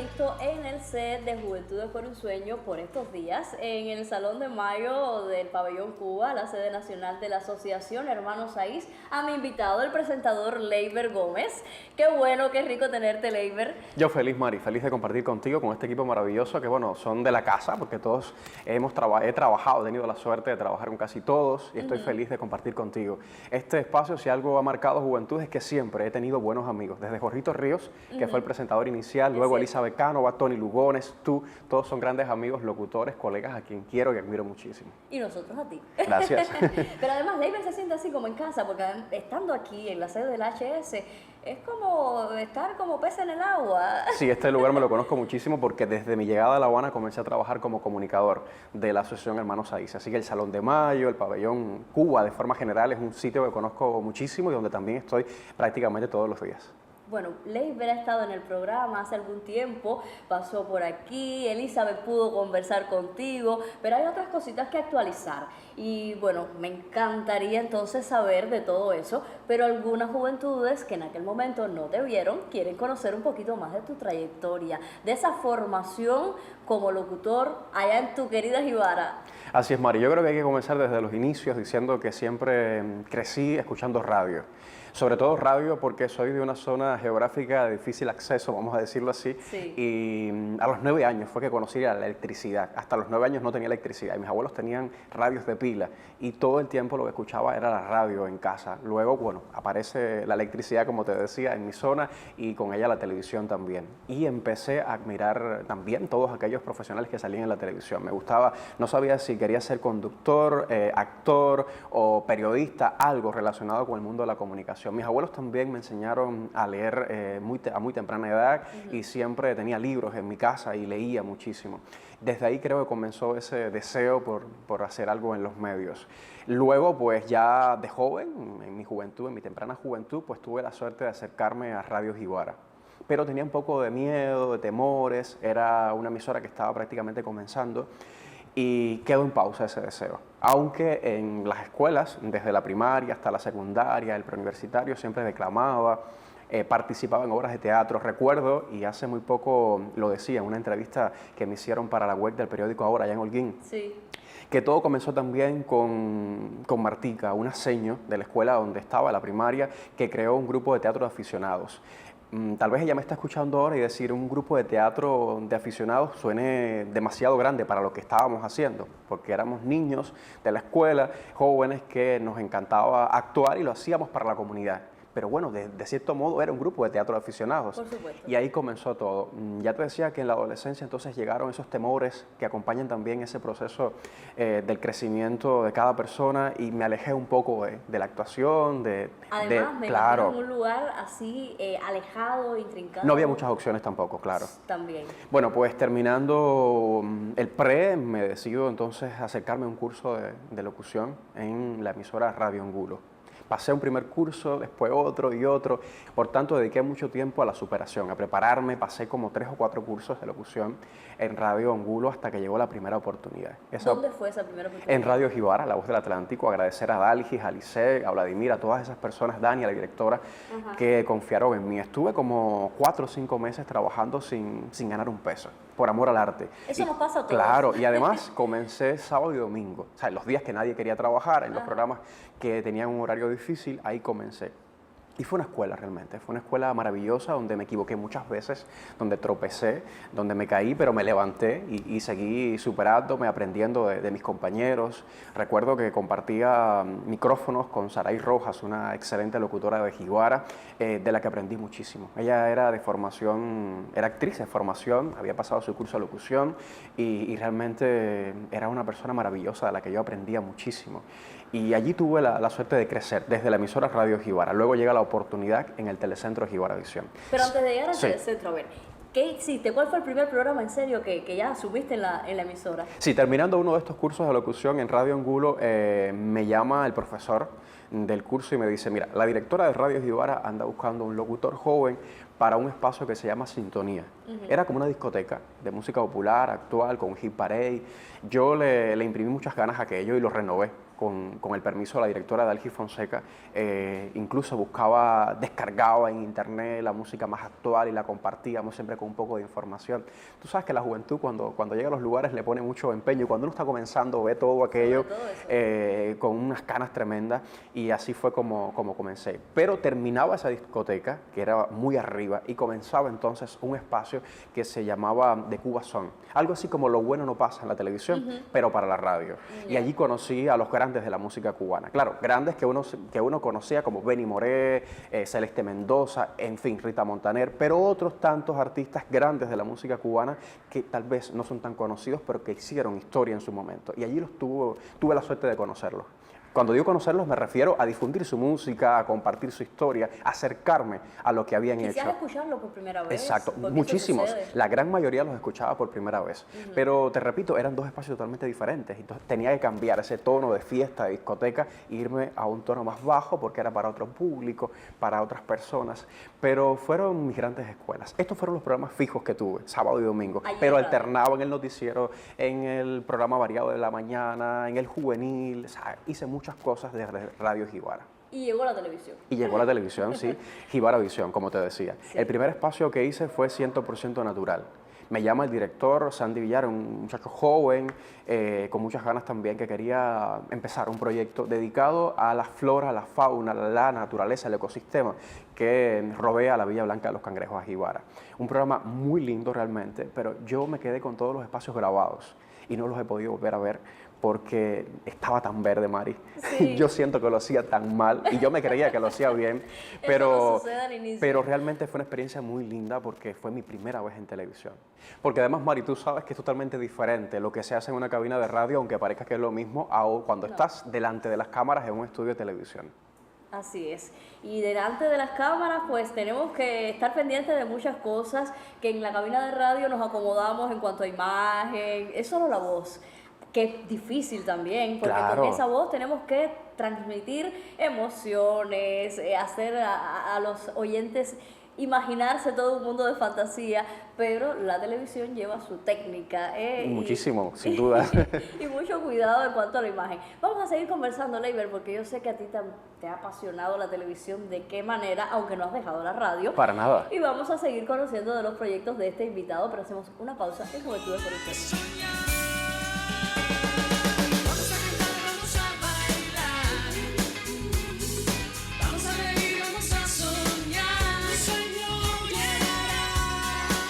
visto en el set de Juventudes por un Sueño por estos días, en el Salón de Mayo del Pabellón Cuba, la sede nacional de la Asociación Hermanos Saiz, a mi invitado, el presentador Leiber Gómez. Qué bueno, qué rico tenerte, Leiber. Yo feliz, Mari, feliz de compartir contigo, con este equipo maravilloso que, bueno, son de la casa, porque todos he trabajado, he tenido la suerte de trabajar con casi todos y estoy feliz de compartir contigo. Este espacio, si algo ha marcado Juventud, es que siempre he tenido buenos amigos, desde Jorgito Ríos, que fue el presentador inicial, luego Elizabeth Cánova, Tony Lugones, tú, todos son grandes amigos, locutores, colegas a quien quiero y admiro muchísimo. Y nosotros a ti. Gracias. Pero además Leiber se siente así como en casa, porque estando aquí en la sede del HS, es como estar como pez en el agua. Sí, este lugar me lo conozco muchísimo porque desde mi llegada a La Habana comencé a trabajar como comunicador de la Asociación Hermanos Saiz. Así que el Salón de Mayo, el Pabellón Cuba, de forma general, es un sitio que conozco muchísimo y donde también estoy prácticamente todos los días. Bueno, Leiber ha estado en el programa hace algún tiempo, pasó por aquí, Elizabeth pudo conversar contigo, pero hay otras cositas que actualizar. Y bueno, me encantaría entonces saber de todo eso, pero algunas juventudes que en aquel momento no te vieron quieren conocer un poquito más de tu trayectoria, de esa formación como locutor allá en tu querida Jibara. Así es, Mari. Yo creo que hay que comenzar desde los inicios diciendo que siempre crecí escuchando radio. Sobre todo radio porque soy de una zona geográfica de difícil acceso, vamos a decirlo así. Sí. Y a los 9 años fue que conocí la electricidad. Hasta los 9 años no tenía electricidad y mis abuelos tenían radios de pila y todo el tiempo lo que escuchaba era la radio en casa. Luego, bueno, aparece la electricidad, como te decía, en mi zona y con ella la televisión también. Y empecé a admirar también todos aquellos profesionales que salían en la televisión. Me gustaba, no sabía si quería ser conductor, actor o periodista, algo relacionado con el mundo de la comunicación. Mis abuelos también me enseñaron a leer a muy temprana edad y siempre tenía libros en mi casa y leía muchísimo. Desde ahí creo que comenzó ese deseo por hacer algo en los medios. Luego, pues ya de joven, en mi juventud, en mi temprana juventud, pues tuve la suerte de acercarme a Radio Jibara. Pero tenía un poco de miedo, de temores, era una emisora que estaba prácticamente comenzando. Y quedó en pausa ese deseo. Aunque en las escuelas, desde la primaria hasta la secundaria, el preuniversitario, siempre declamaba, participaba en obras de teatro. Recuerdo, y hace muy poco lo decía en una entrevista que me hicieron para la web del periódico Ahora, allá en Holguín, que todo comenzó también con Martica, una seño de la escuela donde estaba, la primaria, que creó un grupo de teatro de aficionados. Tal vez ella me está escuchando ahora y decir un grupo de teatro de aficionados suene demasiado grande para lo que estábamos haciendo, porque éramos niños de la escuela, jóvenes que nos encantaba actuar y lo hacíamos para la comunidad. Pero bueno, de cierto modo era un grupo de teatro de aficionados. Por supuesto. Y ahí comenzó todo. Ya te decía que en la adolescencia entonces llegaron esos temores que acompañan también ese proceso del crecimiento de cada persona y me alejé un poco de la actuación, Además, me claro. en un lugar así alejado, intrincado. No había muchas opciones tampoco, claro. También. Bueno, pues terminando el pre, me decido entonces acercarme a un curso de locución en la emisora Radio Angulo. Pasé un primer curso, después otro y otro, por tanto dediqué mucho tiempo a la superación, a prepararme, pasé como 3 o 4 cursos de locución en Radio Angulo hasta que llegó la primera oportunidad. ¿Dónde fue esa primera oportunidad? En Radio Jibara, La Voz del Atlántico, agradecer a Dalgis, a Lisset, a Vladimir, a todas esas personas, Dani, a la directora, que confiaron en mí. Estuve como 4 o 5 meses trabajando sin ganar un peso, por amor al arte. Eso nos pasa a todos. Claro, y además comencé sábado y domingo, o sea, los días que nadie quería trabajar, en los programas que tenían un horario difícil, ahí comencé. Y fue una escuela realmente, fue una escuela maravillosa donde me equivoqué muchas veces, donde tropecé, donde me caí, pero me levanté y seguí superándome, aprendiendo de mis compañeros. Recuerdo que compartía micrófonos con Saray Rojas, una excelente locutora de Jibara, de la que aprendí muchísimo. Ella era de formación, era actriz de formación, había pasado su curso de locución y realmente era una persona maravillosa de la que yo aprendía muchísimo. Y allí tuve la suerte de crecer desde la emisora Radio Jibara. Luego llega la oportunidad en el Telecentro Jibara Visión. Pero antes de llegar al Telecentro, a ver, ¿qué hiciste? ¿Cuál fue el primer programa en serio que ya subiste en la emisora? Sí, terminando uno de estos cursos de locución en Radio Angulo, me llama el profesor del curso y me dice, mira, la directora de Radio Jibara anda buscando un locutor joven para un espacio que se llama Sintonía. Era como una discoteca de música popular, actual, con hit parade. Yo le imprimí muchas ganas a aquello y lo renové. con el permiso de la directora Dalgi Fonseca, incluso descargaba en internet la música más actual y la compartíamos siempre con un poco de información. Tú sabes que la juventud cuando llega a los lugares le pone mucho empeño y cuando uno está comenzando ve todo aquello con unas ganas tremendas y así fue como comencé. Pero terminaba esa discoteca, que era muy arriba, y comenzaba entonces un espacio que se llamaba The Cuba Zone. Algo así como Lo Bueno No Pasa en la televisión, pero para la radio. Y allí conocí a los grandes de la música cubana. Claro, grandes que uno conocía como Benny Moré, Celeste Mendoza, en fin, Rita Montaner, pero otros tantos artistas grandes de la música cubana que tal vez no son tan conocidos, pero que hicieron historia en su momento. Y allí tuve la suerte de conocerlos. Cuando digo conocerlos me refiero a difundir su música, a compartir su historia, a acercarme a lo que habían hecho. ¿Quisieras escucharlo por primera vez? Exacto, muchísimos. La gran mayoría los escuchaba por primera vez. Pero te repito, eran dos espacios totalmente diferentes. Entonces tenía que cambiar ese tono de fiesta, de discoteca, e irme a un tono más bajo porque era para otro público, para otras personas. Pero fueron mis grandes escuelas. Estos fueron los programas fijos que tuve, sábado y domingo. Pero alternaba en el noticiero, en el programa variado de la mañana, en el juvenil. O sea, hice muchas cosas de Radio Jibara. Y llegó a la televisión. Y llegó a la televisión, sí. Jibara Visión, como te decía. Sí. El primer espacio que hice fue 100% natural. Me llama el director Sandy Villar, un muchacho joven, con muchas ganas también, que quería empezar un proyecto dedicado a la flora, la fauna, la naturaleza, el ecosistema que rodea la Villa Blanca de los Cangrejos a Jibara. Un programa muy lindo realmente, pero yo me quedé con todos los espacios grabados y no los he podido volver a ver porque estaba tan verde, Mari. Sí. Yo siento que lo hacía tan mal y yo me creía que lo hacía bien, pero realmente fue una experiencia muy linda porque fue mi primera vez en televisión. Porque además, Mari, tú sabes que es totalmente diferente lo que se hace en una cabina de radio, aunque parezca que es lo mismo, a cuando estás delante de las cámaras en un estudio de televisión. Así es. Y delante de las cámaras, pues tenemos que estar pendientes de muchas cosas que en la cabina de radio nos acomodamos en cuanto a imagen, es solo la voz, que es difícil también, porque con esa voz tenemos que transmitir emociones, hacer a los oyentes imaginarse todo un mundo de fantasía, pero la televisión lleva su técnica. Muchísimo, sin duda. Y mucho cuidado en cuanto a la imagen. Vamos a seguir conversando, Leiber, porque yo sé que a ti te ha apasionado la televisión, de qué manera, aunque no has dejado la radio. Para nada. Y vamos a seguir conociendo de los proyectos de este invitado, pero hacemos una pausa en Juventud de Corazón.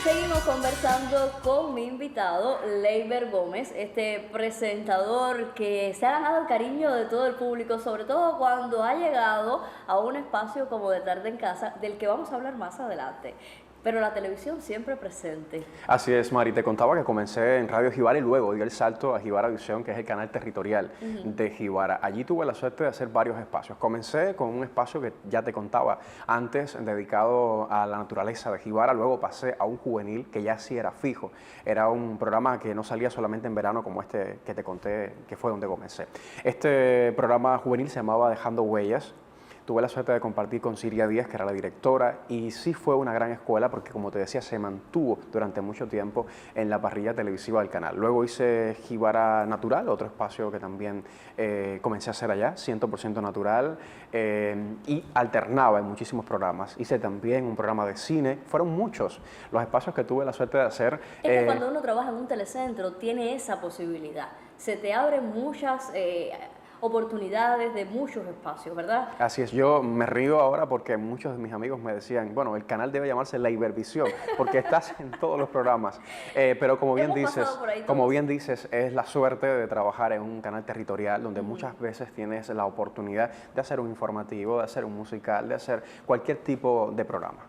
Seguimos conversando con mi invitado, Leiber Gómez, este presentador que se ha ganado el cariño de todo el público, sobre todo cuando ha llegado a un espacio como De Tarde en Casa, del que vamos a hablar más adelante. Pero la televisión siempre presente. Así es, Mari. Te contaba que comencé en Radio Jibara y luego di el salto a Jibara Visión, que es el canal territorial de Jibara. Allí tuve la suerte de hacer varios espacios. Comencé con un espacio que ya te contaba antes, dedicado a la naturaleza de Jibara. Luego pasé a un juvenil que ya sí era fijo. Era un programa que no salía solamente en verano como este que te conté, que fue donde comencé. Este programa juvenil se llamaba Dejando Huellas. Tuve la suerte de compartir con Siria Díaz, que era la directora, y sí fue una gran escuela porque, como te decía, se mantuvo durante mucho tiempo en la parrilla televisiva del canal. Luego hice Jibara Natural, otro espacio que también comencé a hacer allá, 100% natural, y alternaba en muchísimos programas. Hice también un programa de cine, fueron muchos los espacios que tuve la suerte de hacer. Es que cuando uno trabaja en un telecentro tiene esa posibilidad, se te abren muchas oportunidades de muchos espacios, ¿verdad? Así es, yo me río ahora porque muchos de mis amigos me decían, bueno, el canal debe llamarse Leibervisión porque estás en todos los programas, pero como bien dices, es la suerte de trabajar en un canal territorial donde muchas veces tienes la oportunidad de hacer un informativo, de hacer un musical, de hacer cualquier tipo de programa.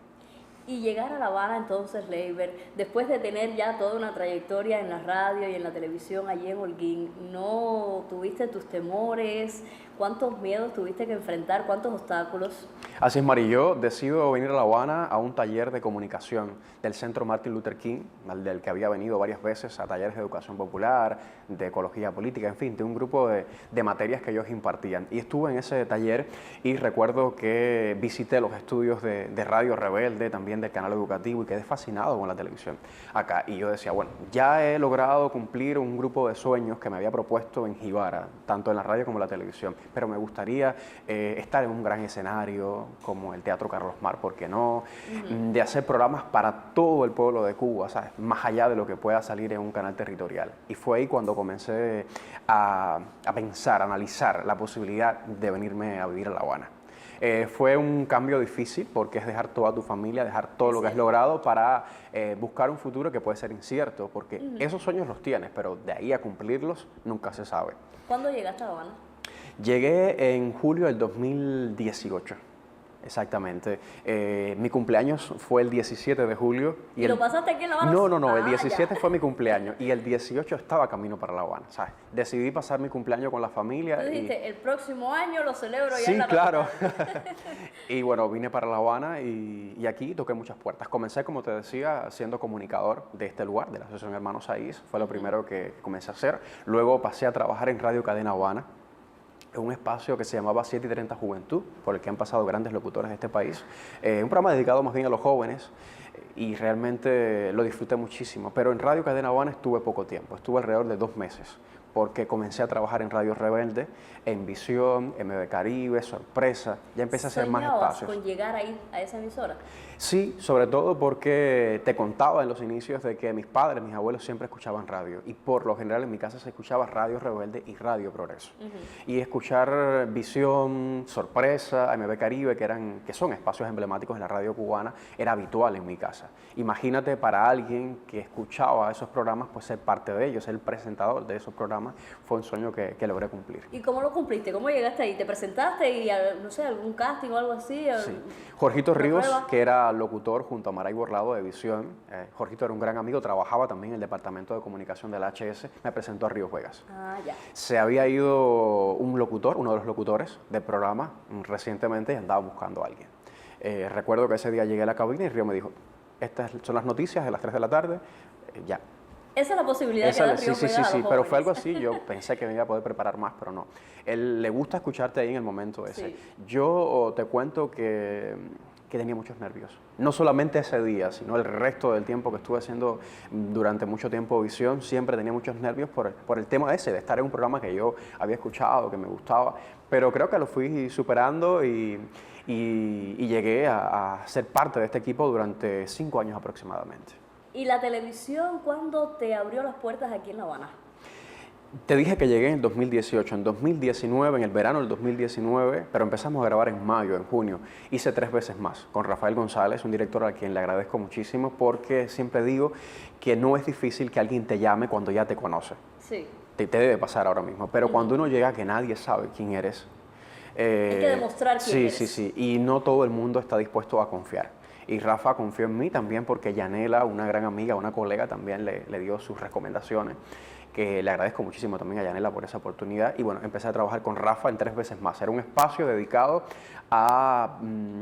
Y llegar a La Habana entonces, Leiber, después de tener ya toda una trayectoria en la radio y en la televisión allí en Holguín, ¿no tuviste tus temores ¿Cuántos miedos tuviste que enfrentar? ¿Cuántos obstáculos? Así es, Mari, yo decido venir a La Habana a un taller de comunicación del Centro Martin Luther King, del que había venido varias veces a talleres de educación popular, de ecología política, en fin, de un grupo de materias que ellos impartían. Y estuve en ese taller y recuerdo que visité los estudios de Radio Rebelde, también del canal educativo, y quedé fascinado con la televisión acá. Y yo decía, bueno, ya he logrado cumplir un grupo de sueños que me había propuesto en Jibara, tanto en la radio como en la televisión, pero me gustaría estar en un gran escenario como el Teatro Carlos Mar, ¿por qué no? De hacer programas para todo el pueblo de Cuba, ¿sabes? Más allá de lo que pueda salir en un canal territorial. Y fue ahí cuando comencé a pensar, a analizar la posibilidad de venirme a vivir a La Habana. Fue un cambio difícil porque es dejar toda tu familia, dejar todo lo que has logrado para buscar un futuro que puede ser incierto, porque esos sueños los tienes, pero de ahí a cumplirlos nunca se sabe. ¿Cuándo llegaste a La Habana? Llegué en julio del 2018. Exactamente. Mi cumpleaños fue el 17 de julio. ¿Y lo pasaste aquí en La Habana? No, el 17 fue mi cumpleaños y el 18 estaba camino para La Habana, ¿sabes? Decidí pasar mi cumpleaños con la familia. Tú dijiste, el próximo año lo celebro ya sí, en la claro. capital. Y bueno, vine para La Habana y aquí toqué muchas puertas. Comencé, como te decía, siendo comunicador de este lugar, de la Asociación Hermanos Saiz. Fue lo primero que comencé a hacer. Luego pasé a trabajar en Radio Cadena Habana, un espacio que se llamaba 7 y 30 Juventud, por el que han pasado grandes locutores de este país. Un programa dedicado más bien a los jóvenes y realmente lo disfruté muchísimo. Pero en Radio Cadena Habana estuve poco tiempo, estuve alrededor de 2 meses, porque comencé a trabajar en Radio Rebelde, en Visión, MB Caribe, Sorpresa, ya empecé a hacer más espacios. ¿Con llegar ahí a esa emisora? Sí, sobre todo porque te contaba en los inicios de que mis padres, mis abuelos siempre escuchaban radio y por lo general en mi casa se escuchaba Radio Rebelde y Radio Progreso. Y escuchar Visión, Sorpresa, MB Caribe, que son espacios emblemáticos en la radio cubana, era habitual en mi casa. Imagínate para alguien que escuchaba esos programas, pues ser parte de ellos, ser el presentador de esos programas, fue un sueño que logré cumplir. ¿Y cómo lo cumpliste? ¿Cómo llegaste ahí? ¿Te presentaste y, no sé, algún casting o algo así? Sí. Jorgito Ríos, que era locutor junto a Maray Borlado de Visión. Jorgito era un gran amigo, trabajaba también en el departamento de comunicación del HS, me presentó a Ríos Vegas. Ah, ya. Se había ido un locutor, uno de los locutores del programa, recientemente y andaba buscando a alguien. Recuerdo que ese día llegué a la cabina y Ríos me dijo, estas son las noticias de las 3 de la tarde, ya. Esa es la posibilidad que da Ríos Vegas a los pero fue jóvenes. algo así, yo pensé que me iba a poder preparar más, pero no. Él le gusta escucharte ahí en el momento ese. Sí. Yo te cuento que tenía muchos nervios. No solamente ese día, sino el resto del tiempo que estuve haciendo durante mucho tiempo Visión, siempre tenía muchos nervios por el tema ese, de estar en un programa que yo había escuchado, que me gustaba, pero creo que lo fui superando y llegué a ser parte de este equipo durante 5 años aproximadamente. ¿Y la televisión cuándo te abrió las puertas aquí en La Habana? Te dije que llegué en 2018, en 2019, en el verano del 2019, pero empezamos a grabar en mayo, en junio. Hice 3 veces más con Rafael González, un director a quien le agradezco muchísimo porque siempre digo que no es difícil que alguien te llame cuando ya te conoce. Sí. Te debe pasar ahora mismo, pero cuando uno llega que nadie sabe quién eres. Hay que demostrar quién eres. Sí, y no todo el mundo está dispuesto a confiar. Y Rafa confió en mí también porque Yanela, una gran amiga, una colega, también le dio sus recomendaciones, que le agradezco muchísimo también a Yanela por esa oportunidad. Y bueno, empecé a trabajar con Rafa en 3 veces más. Era un espacio dedicado a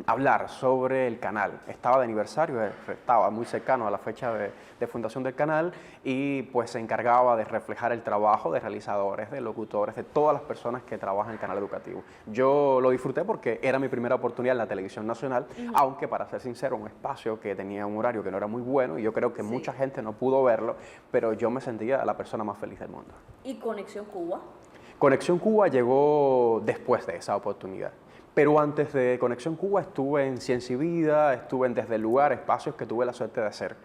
hablar sobre el canal. Estaba de aniversario, estaba muy cercano a la fecha de fundación del canal y pues se encargaba de reflejar el trabajo de realizadores, de locutores, de todas las personas que trabajan en el canal educativo. Yo lo disfruté porque era mi primera oportunidad en la televisión nacional, aunque para ser sincero, un espacio que tenía un horario que no era muy bueno y yo creo que mucha gente no pudo verlo, pero yo me sentía la persona más feliz del mundo. ¿Y Conexión Cuba? Conexión Cuba llegó después de esa oportunidad. Pero antes de Conexión Cuba estuve en Ciencia y Vida, estuve en Desde el Lugar, espacios que tuve la suerte de hacer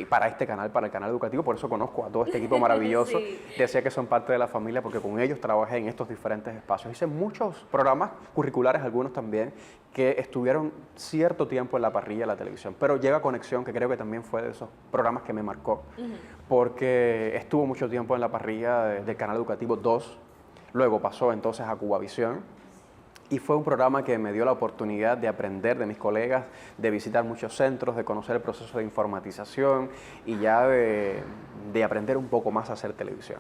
para este canal, para el canal educativo, por eso conozco a todo este equipo maravilloso. Sí. Decía que son parte de la familia porque con ellos trabajé en estos diferentes espacios. Hice muchos programas curriculares, algunos también, que estuvieron cierto tiempo en la parrilla de la televisión. Pero llega Conexión, que creo que también fue de esos programas que me marcó, porque estuvo mucho tiempo en la parrilla del canal educativo 2, luego pasó entonces a Cubavisión. Y fue un programa que me dio la oportunidad de aprender de mis colegas, de visitar muchos centros, de conocer el proceso de informatización y ya de aprender un poco más a hacer televisión.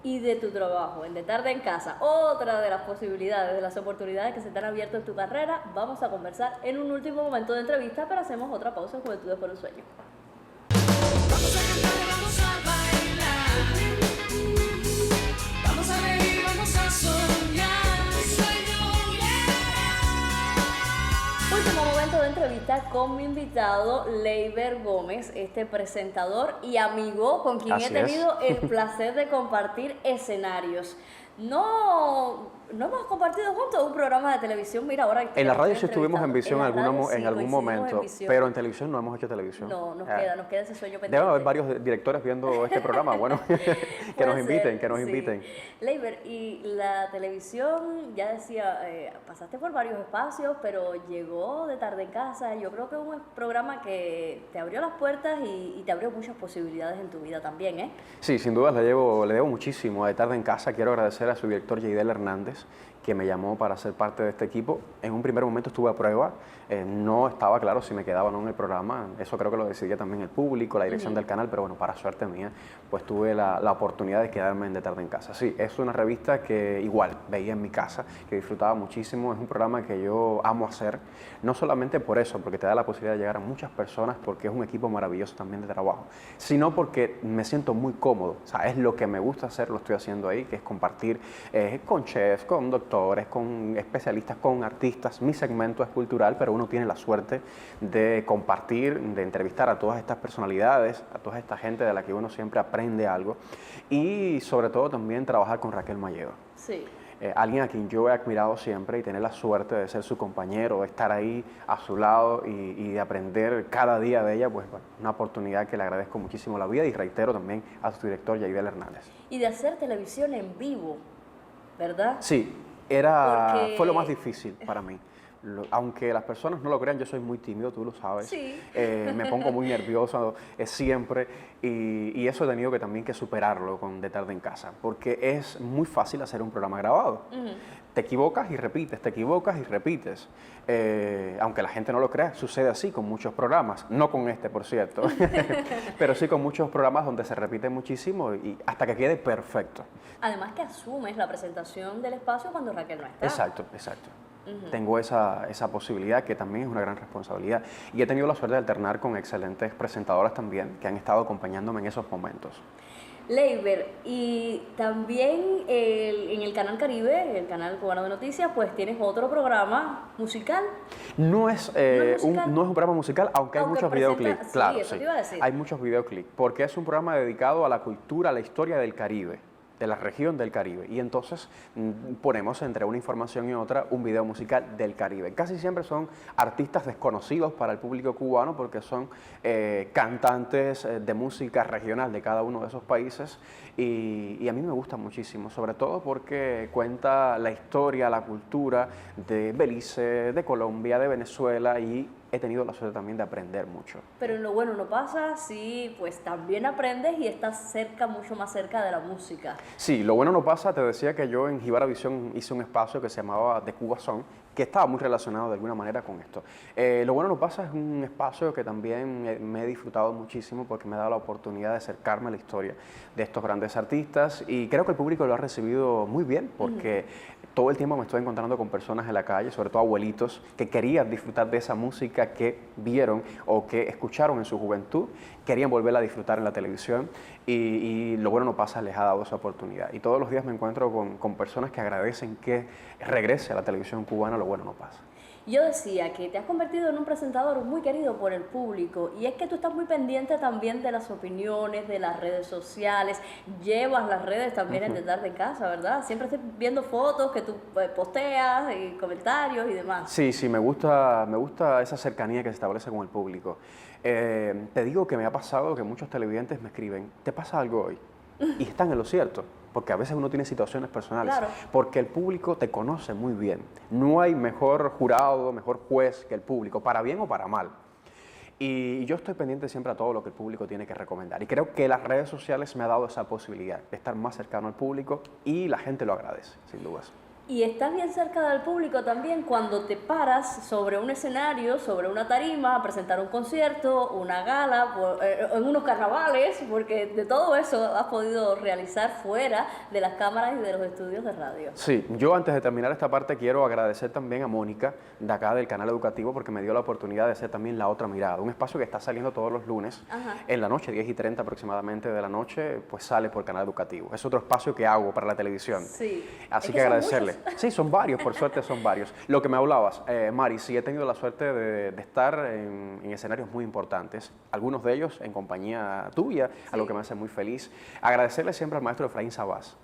y de tu trabajo, en De Tarde en Casa, otra de las posibilidades, de las oportunidades que se te han abierto en tu carrera, vamos a conversar en un último momento de entrevista, pero hacemos otra pausa en Juventudes por un Sueño. Vamos a cantar, vamos a bailar, vamos a reír, vamos a soñar, sueño, yeah. Último momento de entrevista con mi invitado, Leiber Gómez, este presentador y amigo con quien Así he tenido el placer de compartir escenarios. No hemos compartido juntos un programa de televisión. Mira, ahora En la radio sí estuvimos en visión en en algún momento, pero en televisión no hemos hecho televisión. No, nos queda ese sueño pendiente. Debe haber varios directores viendo este programa, bueno, que nos inviten, que nos sí. inviten. Leiber, y la televisión, ya decía, pasaste por varios espacios, pero llegó De Tarde en Casa. Yo creo que es un programa que te abrió las puertas y te abrió muchas posibilidades en tu vida también, ¿eh? Sí, sin duda le debo muchísimo a De Tarde en Casa. Quiero agradecer a su director, Yeidel Hernández, que me llamó para ser parte de este equipo. En un primer momento estuve a prueba, no estaba claro si me quedaba o no en el programa, eso creo que lo decidía también el público, la dirección del canal, pero bueno, para suerte mía, pues tuve la oportunidad de quedarme en De Tarde en Casa. Sí, es una revista que igual veía en mi casa, que disfrutaba muchísimo, es un programa que yo amo hacer, no solamente por eso, porque te da la posibilidad de llegar a muchas personas, porque es un equipo maravilloso también de trabajo, sino porque me siento muy cómodo, o sea, es lo que me gusta hacer, lo estoy haciendo ahí, que es compartir con chefs, con doctores, con especialistas, con artistas. Mi segmento es cultural, pero uno tiene la suerte de compartir, de entrevistar a todas estas personalidades, a toda esta gente de la que uno siempre aprende algo y sobre todo también trabajar con Raquel Malledo. Sí. Alguien a quien yo he admirado siempre y tener la suerte de ser su compañero, de estar ahí a su lado y de aprender cada día de ella, pues bueno, una oportunidad que le agradezco muchísimo la vida y reitero también a su director, Yeidel Hernández. Y de hacer televisión en vivo, ¿verdad? Sí, fue lo más difícil para mí. Aunque las personas no lo crean, yo soy muy tímido, tú lo sabes. Sí. Me pongo muy nervioso siempre y eso he tenido que también que superarlo con De Tarde en Casa, porque es muy fácil hacer un programa grabado. Te equivocas y repites, te equivocas y repites. Aunque la gente no lo crea, sucede así con muchos programas, no con este, por cierto, pero sí con muchos programas donde se repite muchísimo y hasta que quede perfecto. Además que asumes la presentación del espacio cuando Raquel no está. Exacto, exacto. Tengo esa posibilidad que también es una gran responsabilidad y he tenido la suerte de alternar con excelentes presentadoras también que han estado acompañándome en esos momentos. Leiber, y también en el Canal Caribe, el canal cubano de noticias, pues tienes otro programa musical. No es un programa musical, aunque hay muchos videoclips. Sí, Claro, eso sí. te iba a decir. Hay muchos videoclips, porque es un programa dedicado a la cultura, a la historia del Caribe, de la región del Caribe. Y entonces ponemos entre una información y otra un video musical del Caribe. Casi siempre son artistas desconocidos para el público cubano porque son cantantes de música regional de cada uno de esos países y a mí me gusta muchísimo, sobre todo porque cuenta la historia, la cultura de Belice, de Colombia, de Venezuela y he tenido la suerte también de aprender mucho. Pero en Lo Bueno No Pasa, sí, pues también aprendes y estás cerca, mucho más cerca de la música. Sí, Lo Bueno No Pasa, te decía que yo en Jibara Visión hice un espacio que se llamaba De Cuba Son, que estaba muy relacionado de alguna manera con esto. Lo Bueno No Pasa es un espacio que también me he disfrutado muchísimo porque me ha dado la oportunidad de acercarme a la historia de estos grandes artistas y creo que el público lo ha recibido muy bien porque todo el tiempo me estoy encontrando con personas en la calle, sobre todo abuelitos, que querían disfrutar de esa música que vieron o que escucharon en su juventud, querían volverla a disfrutar en la televisión y Lo Bueno No Pasa les ha dado esa oportunidad. Y todos los días me encuentro con personas que agradecen que regrese a la televisión cubana Lo Bueno No Pasa. Yo decía que te has convertido en un presentador muy querido por el público y es que tú estás muy pendiente también de las opiniones, de las redes sociales, llevas las redes también en De Tarde en Casa, ¿verdad? Siempre estoy viendo fotos que tú posteas y comentarios y demás. Sí, sí, me gusta esa cercanía que se establece con el público. Te digo que me ha pasado que muchos televidentes me escriben, ¿te pasa algo hoy? Y están en lo cierto, porque a veces uno tiene situaciones personales, Claro. porque el público te conoce muy bien. No hay mejor jurado, mejor juez que el público, para bien o para mal. Y yo estoy pendiente siempre a todo lo que el público tiene que recomendar. Y creo que las redes sociales me ha dado esa posibilidad de estar más cercano al público y la gente lo agradece, sin dudas. Y estás bien cerca del público también cuando te paras sobre un escenario, sobre una tarima, a presentar un concierto, una gala, en unos carnavales, porque de todo eso has podido realizar fuera de las cámaras y de los estudios de radio. Sí, yo antes de terminar esta parte quiero agradecer también a Mónica de acá del canal educativo porque me dio la oportunidad de hacer también La Otra Mirada, un espacio que está saliendo todos los lunes Ajá. en la noche, 10:30 aproximadamente de la noche, pues sale por canal educativo. Es otro espacio que hago para la televisión. Sí. Así Es que son agradecerle. muchos. Sí, son varios, por suerte son varios. Lo que me hablabas, Mari, sí he tenido la suerte de estar en escenarios muy importantes, algunos de ellos en compañía tuya, algo que me hace muy feliz. Agradecerle siempre al maestro Efraín Sabás,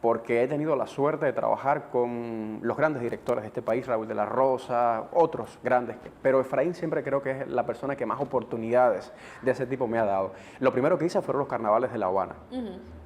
porque he tenido la suerte de trabajar con los grandes directores de este país, Raúl de la Rosa, otros grandes, pero Efraín siempre creo que es la persona que más oportunidades de ese tipo me ha dado. Lo primero que hice fueron los carnavales de La Habana.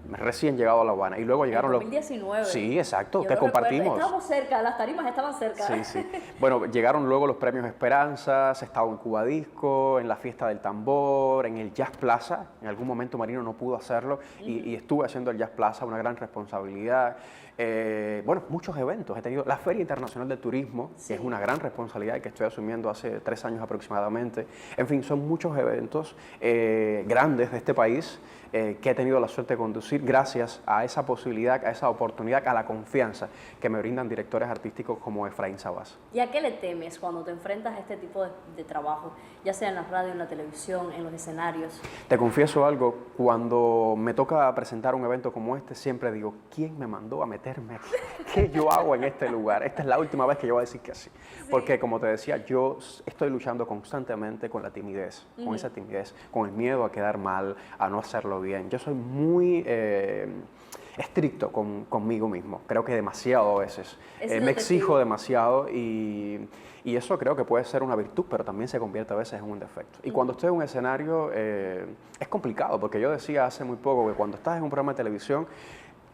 Recién llegado a La Habana y luego llegaron los... 2019. Sí, exacto, Yo que lo recuerdo. compartimos. Estábamos cerca, las tarimas estaban cerca. Sí, sí. Bueno, llegaron luego los premios Esperanzas, he estado en Cuba Disco, en la Fiesta del Tambor, en el Jazz Plaza. En algún momento Marino no pudo hacerlo y estuve haciendo el Jazz Plaza, una gran responsabilidad. Bueno, muchos eventos. He tenido la Feria Internacional del Turismo, que es una gran responsabilidad que estoy asumiendo hace 3 años aproximadamente. En fin, son muchos eventos grandes de este país que he tenido la suerte de conducir gracias a esa posibilidad, a esa oportunidad, a la confianza que me brindan directores artísticos como Efraín Sabás. ¿Y a qué le temes cuando te enfrentas a este tipo de trabajo, ya sea en la radio, en la televisión, en los escenarios? Te confieso algo, cuando me toca presentar un evento como este, siempre digo, ¿quién me mandó a meterme aquí? ¿Qué yo hago en este lugar? Esta es la última vez que yo voy a decir que sí. Porque, como te decía, yo estoy luchando constantemente con la timidez, con esa timidez, con el miedo a quedar mal, a no hacerlo bien. Yo soy muy estricto conmigo mismo, creo que demasiado a veces. Me exijo demasiado y eso creo que puede ser una virtud, pero también se convierte a veces en un defecto. Y cuando estoy en un escenario es complicado, porque yo decía hace muy poco que cuando estás en un programa de televisión,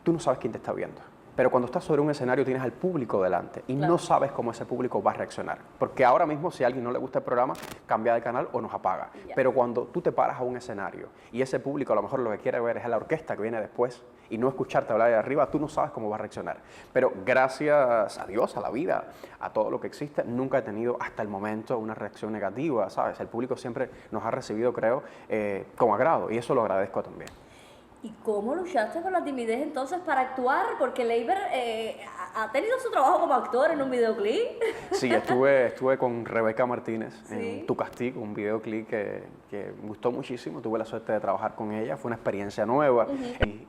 tú no sabes quién te está viendo. Pero cuando estás sobre un escenario tienes al público delante y no sabes cómo ese público va a reaccionar. Porque ahora mismo si a alguien no le gusta el programa, cambia de canal o nos apaga. Pero cuando tú te paras a un escenario y ese público a lo mejor lo que quiere ver es a la orquesta que viene después y no escucharte hablar de arriba, tú no sabes cómo va a reaccionar. Pero gracias a Dios, a la vida, a todo lo que existe, nunca he tenido hasta el momento una reacción negativa, ¿sabes? El público siempre nos ha recibido, creo, con agrado y eso lo agradezco también. ¿Y cómo luchaste con la timidez entonces para actuar? Porque Leiber ha tenido su trabajo como actor en un videoclip. Sí, estuve con Rebeca Martínez Sí. en Tu Castigo, un videoclip que me gustó muchísimo. Tuve la suerte de trabajar con ella, fue una experiencia nueva.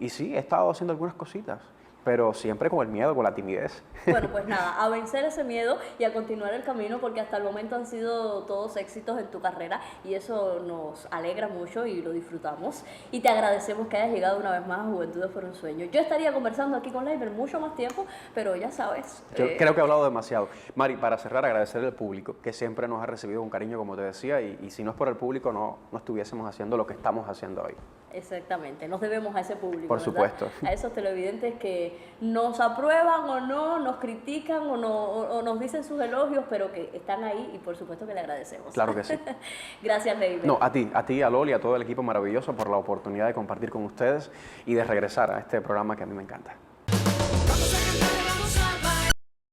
Y sí, he estado haciendo algunas cositas, pero siempre con el miedo, con la timidez. Bueno, pues nada, a vencer ese miedo y a continuar el camino porque hasta el momento han sido todos éxitos en tu carrera y eso nos alegra mucho y lo disfrutamos. Y te agradecemos que hayas llegado una vez más a Juventudes por un Sueño. Yo estaría conversando aquí con Leiber mucho más tiempo, pero ya sabes. Yo creo que he hablado demasiado. Mari, para cerrar, agradecerle al público que siempre nos ha recibido con cariño, como te decía, y si no es por el público no estuviésemos haciendo lo que estamos haciendo hoy. Exactamente, nos debemos a ese público. Por ¿verdad? supuesto. A esos televidentes que nos aprueban o no, nos critican o nos dicen sus elogios, pero que están ahí y por supuesto que le agradecemos. Claro que sí. Gracias, Leiber. No, a ti, a Loli, a todo el equipo maravilloso por la oportunidad de compartir con ustedes y de regresar a este programa que a mí me encanta.